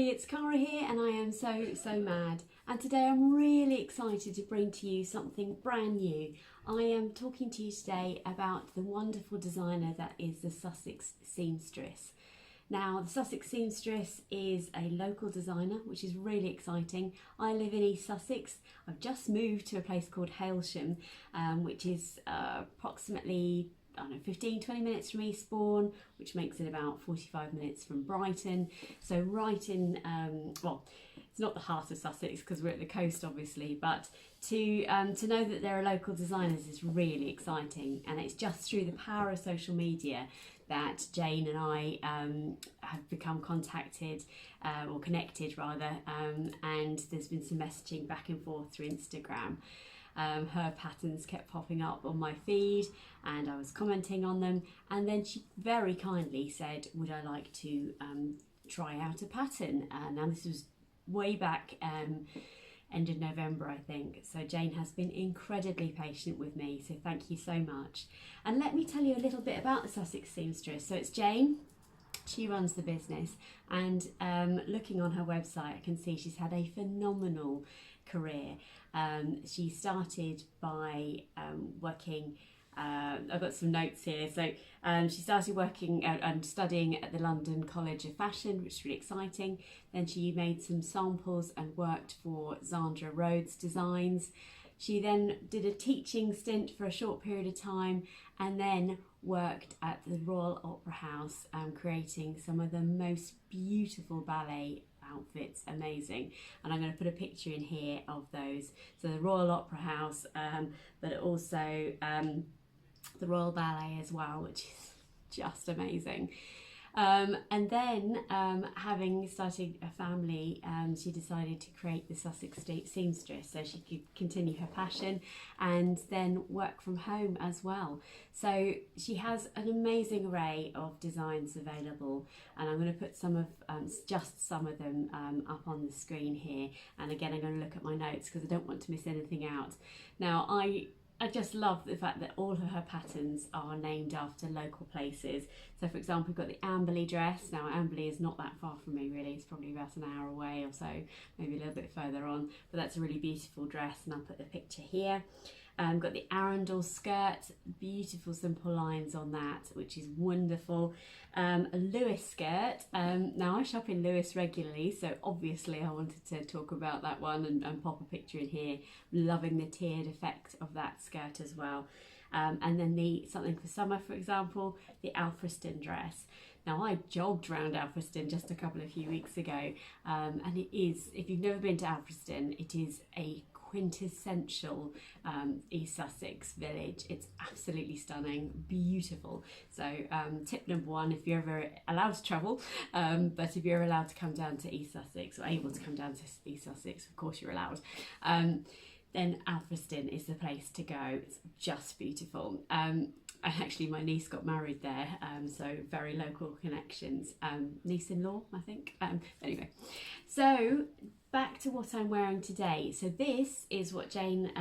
everybody, it's Cara here and I am so mad, and today I'm really excited to bring to you something brand new. I am talking to you today about the wonderful designer that is the Sussex Seamstress. Now, the Sussex Seamstress is a local designer, which is really exciting. I live in East Sussex. I've just moved to a place called Hailsham, which is approximately 15-20 minutes from Eastbourne, which makes it about 45 minutes from Brighton. So right in, well, it's not the heart of Sussex because we're at the coast obviously, but to know that there are local designers is really exciting, and it's just through the power of social media that Jane and I have become contacted, or connected rather, and there's been some messaging back and forth through Instagram. Her patterns kept popping up on my feed and I was commenting on them, and then she very kindly said, would I like to try out a pattern? Now this was way back end of November, I think. So Jane has been incredibly patient with me, so thank you so much. And let me tell you a little bit about the Sussex Seamstress. So it's Jane, she runs the business, and looking on her website I can see she's had a phenomenal career. She started by working, I've got some notes here, so she started working and studying at the London College of Fashion, which is really exciting. Then she made some samples and worked for Zandra Rhodes Designs. She then did a teaching stint for a short period of time and then worked at the Royal Opera House, creating some of the most beautiful ballet outfits. Amazing. And I'm going to put a picture in here of those. So the Royal Opera House, but also the Royal Ballet as well, which is just amazing. And then having started a family, she decided to create the Sussex Seamstress so she could continue her passion and then work from home as well. So she has an amazing array of designs available, and I'm going to put some of just some of them up on the screen here. And again, I'm going to look at my notes because I don't want to miss anything out. Now I just love the fact that all of her patterns are named after local places. So for example, we've got the Amberley dress. Now Amberley is not that far from me really, it's probably about an hour away or so, maybe a little bit further on, but that's a really beautiful dress, and I'll put the picture here. Got the Arundel skirt, beautiful simple lines on that, which is wonderful. A Lewis skirt. Now I shop in Lewis regularly, so obviously I wanted to talk about that one and pop a picture in here. Loving the tiered effect of that skirt as well. And then the Something for Summer, for example, the Alfriston dress. Now I jogged around Alfriston just a few weeks ago, and it is, if you've never been to Alfriston, it is a quintessential East Sussex village. It's absolutely stunning, beautiful. So tip number one, if you're ever allowed to travel, but if you're allowed to come down to East Sussex, or able to come down to East Sussex, of course you're allowed, then Alfriston is the place to go. It's just beautiful. Actually, my niece got married there, so very local connections. Niece-in-law, I think. Anyway, so back to what I'm wearing today. So this is what Jane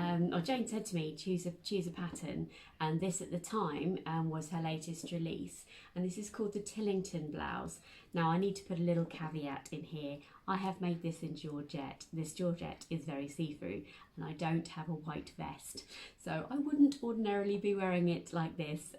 said to me, choose a pattern, and this at the time was her latest release, and this is called the Tillington Blouse. Now I need to put a little caveat in here. I have made this in georgette. This georgette is very see-through, and I don't have a white vest, so I wouldn't ordinarily be wearing it like this,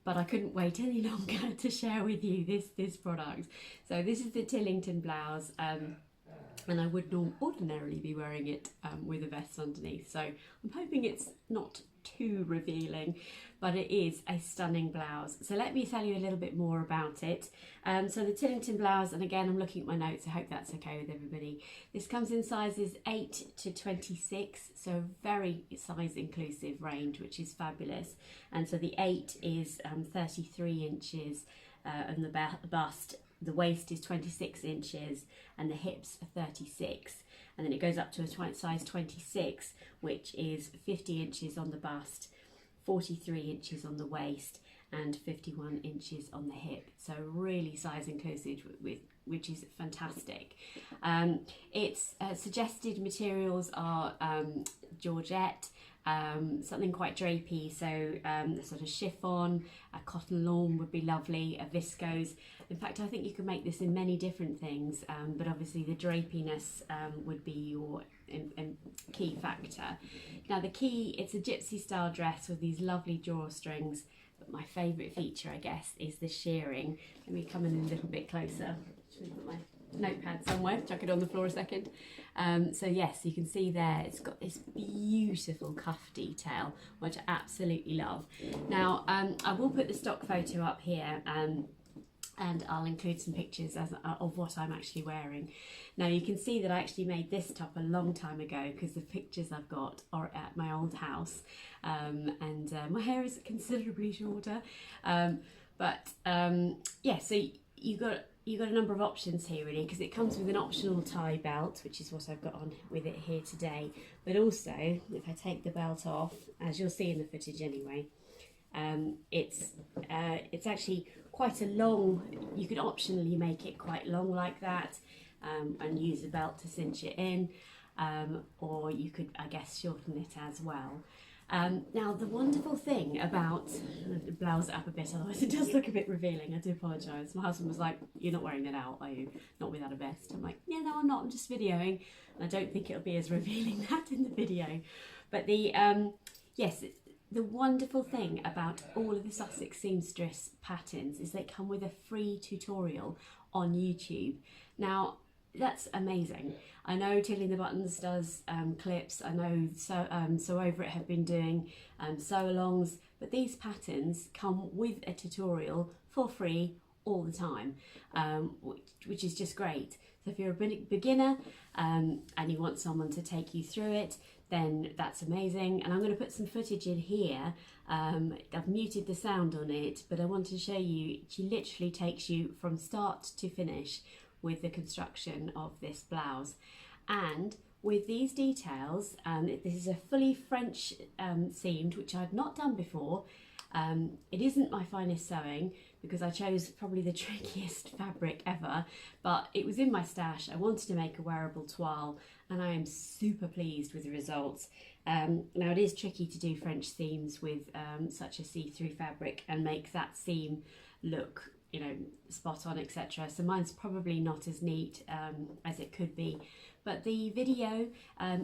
but I couldn't wait any longer to share with you this product. So this is the Tillington Blouse, and I would not ordinarily be wearing it with a vest underneath, so I'm hoping it's not too revealing, but it is a stunning blouse. So let me tell you a little bit more about it. So the Tillington Blouse, and again I'm looking at my notes, I hope that's okay with everybody. This comes in sizes 8 to 26, so very size inclusive range, which is fabulous. And so the 8 is 33 inches on the bust. The waist is 26 inches and the hips are 36, and then it goes up to a size 26, which is 50 inches on the bust, 43 inches on the waist and 51 inches on the hip. So really size inclusive, which is fantastic. Its suggested materials are georgette, something quite drapey, so a sort of chiffon, a cotton lawn would be lovely, a viscose. In fact, I think you can make this in many different things, but obviously the drapiness would be your key factor. Now the key, it's a gypsy style dress with these lovely drawstrings, but my favourite feature, I guess, is the shearing. Let me come in a little bit closer. Should we put my notepad somewhere, chuck it on the floor a second. So yes, you can see there it's got this beautiful cuff detail, which I absolutely love. Now I will put the stock photo up here, and I'll include some pictures of what I'm actually wearing. Now you can see that I actually made this top a long time ago, because the pictures I've got are at my old house, and my hair is considerably shorter, yeah, so you've got a number of options here really, because it comes with an optional tie belt, which is what I've got on with it here today. But also, if I take the belt off, as you'll see in the footage anyway, it's actually quite a long, you could optionally make it quite long like that, and use a belt to cinch it in, or you could, I guess, shorten it as well. Now the wonderful thing about, blouse it up a bit, otherwise it does look a bit revealing, I do apologise. My husband was like, "You're not wearing that out, are you? Not without a vest?" I'm like, "Yeah, no, I'm not, I'm just videoing." And I don't think it'll be as revealing that in the video. But the, yes, the wonderful thing about all of the Sussex Seamstress patterns is they come with a free tutorial on YouTube. Now, that's amazing. I know Tilling the Buttons does clips. I know Sew Over It have been doing sew-alongs, but these patterns come with a tutorial for free all the time, which is just great. So if you're a beginner and you want someone to take you through it, then that's amazing. And I'm going to put some footage in here. I've muted the sound on it, but I wanted to show you, she literally takes you from start to finish with the construction of this blouse. And with these details, this is a fully French seamed, which I've not done before. It isn't my finest sewing, because I chose probably the trickiest fabric ever, but it was in my stash. I wanted to make a wearable toile, and I am super pleased with the results. Now it is tricky to do French seams with such a see-through fabric and make that seam look, you know, spot on, etc. So mine's probably not as neat as it could be. But the video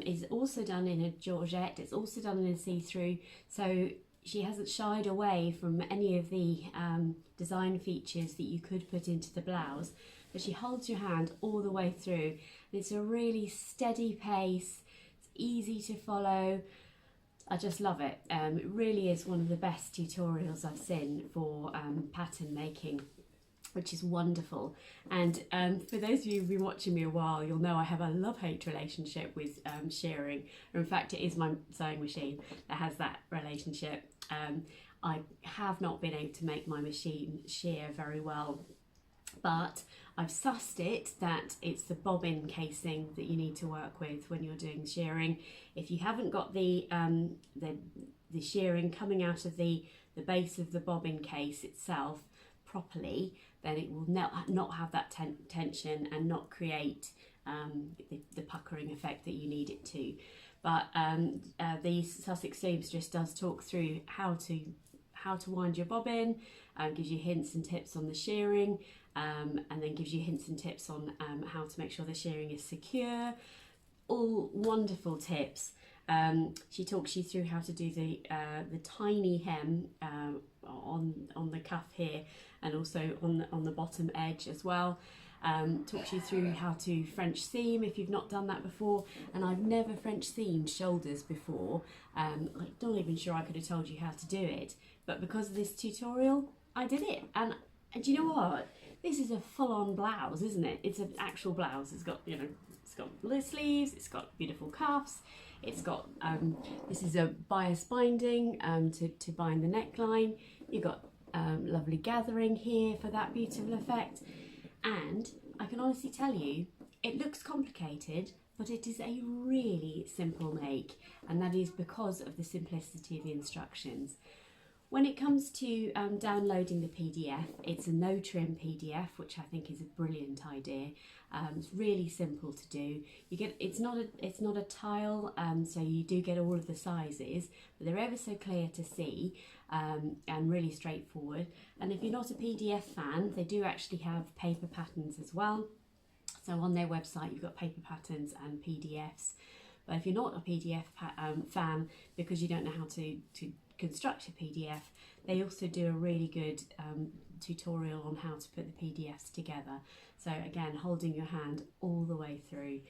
is also done in a georgette, it's also done in a see-through, so she hasn't shied away from any of the design features that you could put into the blouse, but she holds your hand all the way through. It's a really steady pace, it's easy to follow. I just love it. It really is one of the best tutorials I've seen for pattern making, which is wonderful. And for those of you who've been watching me a while, you'll know I have a love-hate relationship with shearing. Or in fact, it is my sewing machine that has that relationship. I have not been able to make my machine shear very well, but I've sussed it that it's the bobbin casing that you need to work with when you're doing shearing. If you haven't got the shearing coming out of the base of the bobbin case itself properly, then it will not have that tension and not create the puckering effect that you need it to. But the Sussex Seamstress does talk through how to wind your bobbin, gives you hints and tips on the shearing, and then gives you hints and tips on how to make sure the shearing is secure. All wonderful tips. She talks you through how to do the tiny hem on the cuff here, and also on the bottom edge as well. Talks you through how to French seam if you've not done that before, and I've never French seamed shoulders before. I'm not even sure I could have told you how to do it, but because of this tutorial I did it. And do you know what, this is a full-on blouse, isn't it? It's an actual blouse. It's got, you know, it's got sleeves, it's got beautiful cuffs, it's got this is a bias binding to bind the neckline. You've got lovely gathering here for that beautiful effect. And I can honestly tell you, it looks complicated, but it is a really simple make, and that is because of the simplicity of the instructions. When it comes to downloading the PDF, it's a no trim PDF, which I think is a brilliant idea. It's really simple to do. It's not a tile, so you do get all of the sizes, but they're ever so clear to see and really straightforward. And if you're not a PDF fan, they do actually have paper patterns as well. So on their website, you've got paper patterns and PDFs. But if you're not a PDF fan, because you don't know how to construct a PDF, they also do a really good tutorial on how to put the PDFs together. So again, holding your hand all the way through.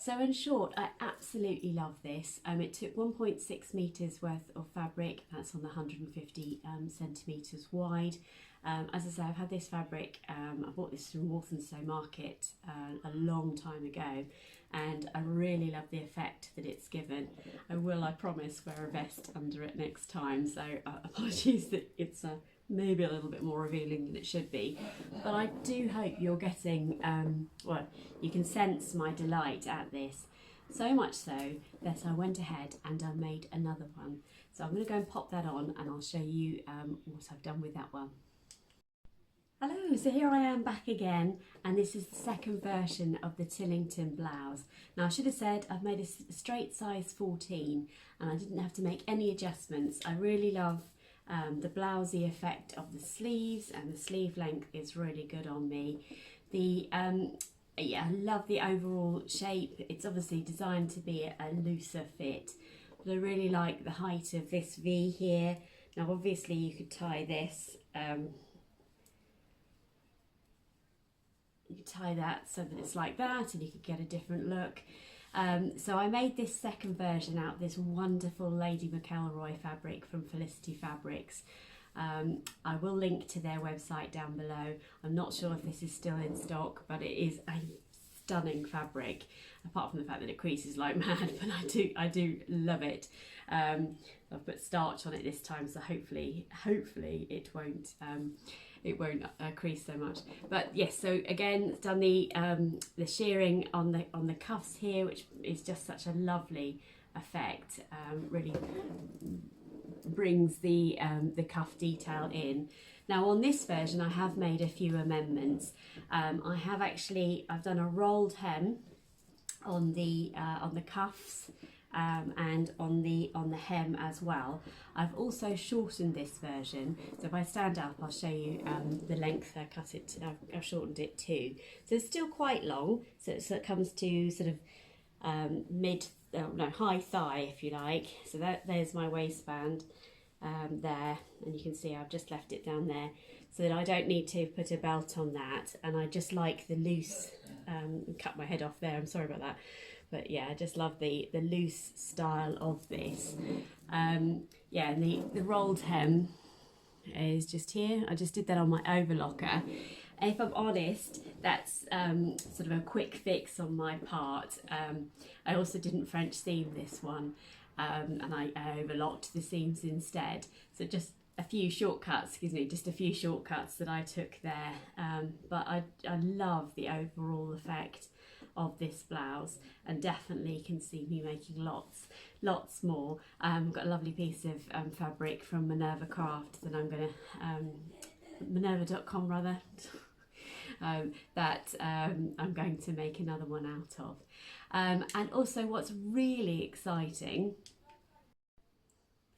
So in short, I absolutely love this. It took 1.6 metres worth of fabric. That's on the 150 centimetres wide. As I say, I've had this fabric, I bought this from Walthamstow Market a long time ago, and I really love the effect that it's given. I promise, wear a vest under it next time, so apologies that it's maybe a little bit more revealing than it should be, but I do hope you're getting, well, you can sense my delight at this. So much so that I went ahead and I made another one. So I'm going to go and pop that on and I'll show you what I've done with that one. Hello, so here I am back again, and this is the second version of the Tillington Blouse. Now I should have said I've made a straight size 14 and I didn't have to make any adjustments. I really love the blousey effect of the sleeves, and the sleeve length is really good on me. Yeah, I love the overall shape. It's obviously designed to be a looser fit, but I really like the height of this V here. Now obviously you could tie this, you could tie that so that it's like that and you could get a different look. So I made this second version out of this wonderful Lady McElroy fabric from Felicity Fabrics. I will link to their website down below. I'm not sure if this is still in stock, but it is a stunning fabric, apart from the fact that it creases like mad, but I do love it. I've put starch on it this time, so hopefully it won't crease so much. But yes, so again, done the shearing on the cuffs here, which is just such a lovely effect. Really brings the cuff detail in. Now on this version, I have made a few amendments. I've done a rolled hem on the cuffs. And on the hem as well. I've also shortened this version, so if I stand up I'll show you the length I've shortened it to. So it's still quite long, so it comes to sort of high thigh if you like. So there's my waistband there, and you can see I've just left it down there so that I don't need to put a belt on that, and I just like the loose, cut my head off there, I'm sorry about that. But yeah, I just love the loose style of this. Yeah, and the rolled hem is just here. I just did that on my overlocker. And if I'm honest, that's sort of a quick fix on my part. I also didn't French seam this one, and I overlocked the seams instead. So just a few shortcuts, that I took there. But I love the overall effect of this blouse, and definitely can see me making lots more. I've got a lovely piece of fabric from Minerva Craft that I'm going to, Minerva.com rather, that I'm going to make another one out of. And also what's really exciting,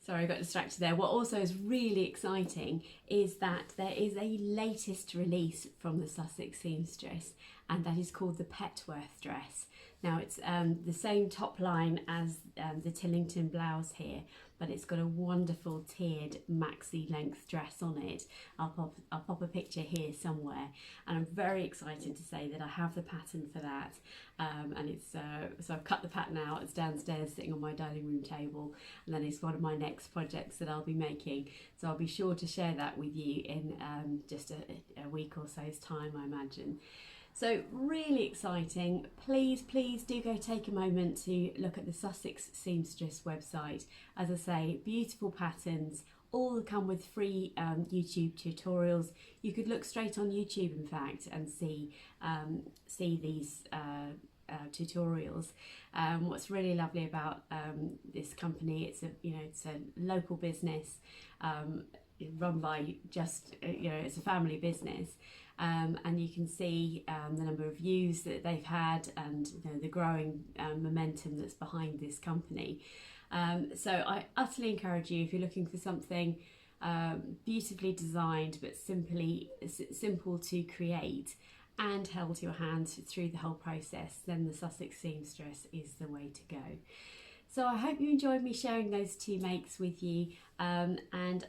sorry, I got distracted there. What also is really exciting is that there is a latest release from the Sussex Seamstress, and that is called the Petworth Dress. Now it's the same top line as the Tillington Blouse here, but it's got a wonderful tiered maxi length dress on it. I'll pop a picture here somewhere, and I'm very excited to say that I have the pattern for that, and it's so I've cut the pattern out. It's downstairs sitting on my dining room table, and then it's one of my next projects that I'll be making, so I'll be sure to share that with you in just a week or so's time, I imagine. So really exciting. Please do go take a moment to look at the Sussex Seamstress website. As I say, beautiful patterns, all come with free YouTube tutorials. You could look straight on YouTube, in fact, and see these tutorials. What's really lovely about this company, it's a local business, run by just it's a family business, and you can see the number of views that they've had, and the growing momentum that's behind this company. So I utterly encourage you, if you're looking for something beautifully designed but simple to create and held to your hand through the whole process, then the Sussex Seamstress is the way to go. So I hope you enjoyed me sharing those two makes with you, and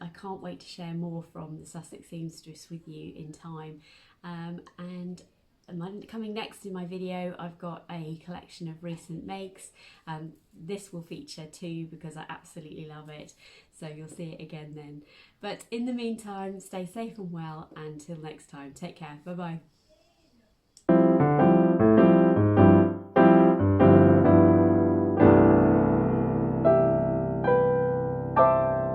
I can't wait to share more from the Sussex Seamstress with you in time. And coming next in my video, I've got a collection of recent makes. This will feature too because I absolutely love it, so you'll see it again then. But in the meantime, stay safe and well, and until next time, take care, bye bye.